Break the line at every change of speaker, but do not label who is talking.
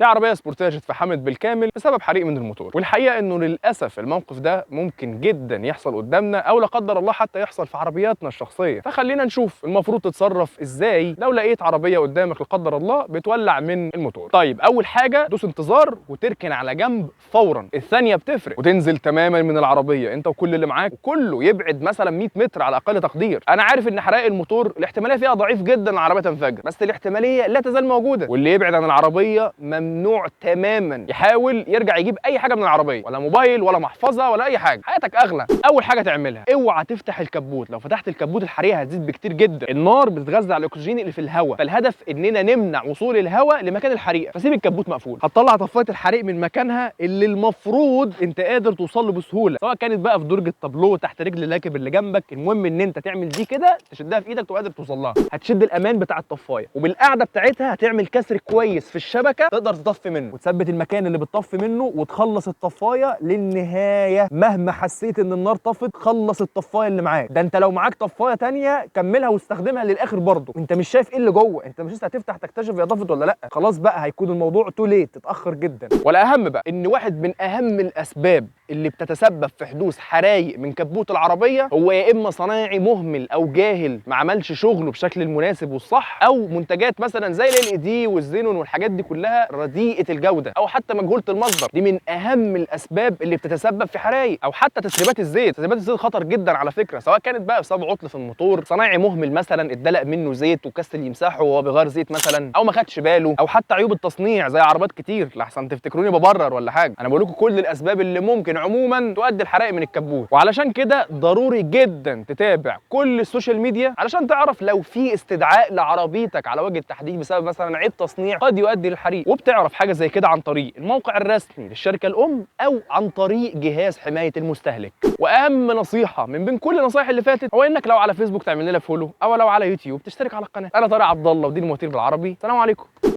في عربيه سبورتيه اتفحمت بالكامل بسبب حريق من الموتور. والحقيقه انه للاسف الموقف ده ممكن جدا يحصل قدامنا، او لا قدر الله حتى يحصل في عربياتنا الشخصيه. فخلينا نشوف المفروض تتصرف ازاي لو لقيت عربيه قدامك لا قدر الله بتولع من الموتور. طيب اول حاجه دوس انتظار وتركن على جنب فورا، الثانيه بتفرق، وتنزل تماما من العربيه انت وكل اللي معاك، وكله يبعد مثلا 100 متر على اقل تقدير. انا عارف ان حرائق الموتور الاحتماليه فيها ضعيف جدا العربيه تنفجر، بس الاحتماليه لا تزال موجوده. واللي يبعد عن العربيه ممنوع تماما يحاول يرجع يجيب اي حاجه من العربيه، ولا موبايل ولا محفظه ولا اي حاجه، حياتك اغلى. اول حاجه تعملها اوعى تفتح الكبوت، لو فتحت الكبوت الحريقه هتزيد بكتير جدا. النار بتتغذى على الاكسجين اللي في الهواء، فالهدف اننا نمنع وصول الهواء لمكان الحريقه، فسيب الكبوت مقفول. هتطلع طفايه الحريق من مكانها اللي المفروض انت قادر توصل له بسهوله، سواء كانت بقى في درج التابلو تحت رجل الراكب اللي جنبك. المهم ان انت تعمل دي كده، تشدها في ايدك تبقى قادر توصل لها. هتشد الامان بتاع الطفايه، وبالقعده بتاعتها هتعمل كسر كويس في الشبكه تقدر تطفي منه، وتثبت المكان اللي بتطفي منه، وتخلص الطفايه للنهايه. مهما حسيت ان النار طفت خلص الطفايه اللي معاك. ده انت لو معاك طفايه ثانيه كملها واستخدمها للاخر برضه، انت مش شايف ايه اللي جوه، انت مش لسه هتفتح تكتشف هي طفت ولا لا. خلاص بقى هيكون الموضوع تو ليت، تتاخر جدا. والاهم بقى ان واحد من اهم الاسباب اللي بتتسبب في حدوث حرايق من كبوت العربيه هو يا اما صنايعي مهمل او جاهل ما عملش شغله بشكل المناسب والصح، او منتجات مثلا زي LED والزينون والحاجات دي كلها رديئه الجوده، او حتى مجهوله المصدر. دي من اهم الاسباب اللي بتتسبب في حرايق. او حتى تسريبات الزيت، تسريبات الزيت خطر جدا على فكره، سواء كانت بقى بسبب عطل في الموتور، صنايعي مهمل مثلا اتدلق منه زيت وكسل يمسحه وهو بيغير زيت مثلا، او ما خدش باله، او حتى عيوب التصنيع زي عربات كتير لحسن تفتكروني ببرر ولا حاجه. انا بقول لكم كل الاسباب اللي ممكن عموما تؤدي الحرائق من الكبوت. وعلشان كده ضروري جدا تتابع كل السوشيال ميديا علشان تعرف لو في استدعاء لعربيتك على وجه التحديد بسبب مثلا عيب تصنيع قد يؤدي للحريق. وبتعرف حاجه زي كده عن طريق الموقع الرسمي للشركه الام، او عن طريق جهاز حمايه المستهلك. واهم نصيحه من بين كل النصايح اللي فاتت هو انك لو على فيسبوك تعمل لنا فولو، او لو على يوتيوب تشترك على القناه. انا طارق عبد الله ودي المواتير بالعربي. سلام عليكم.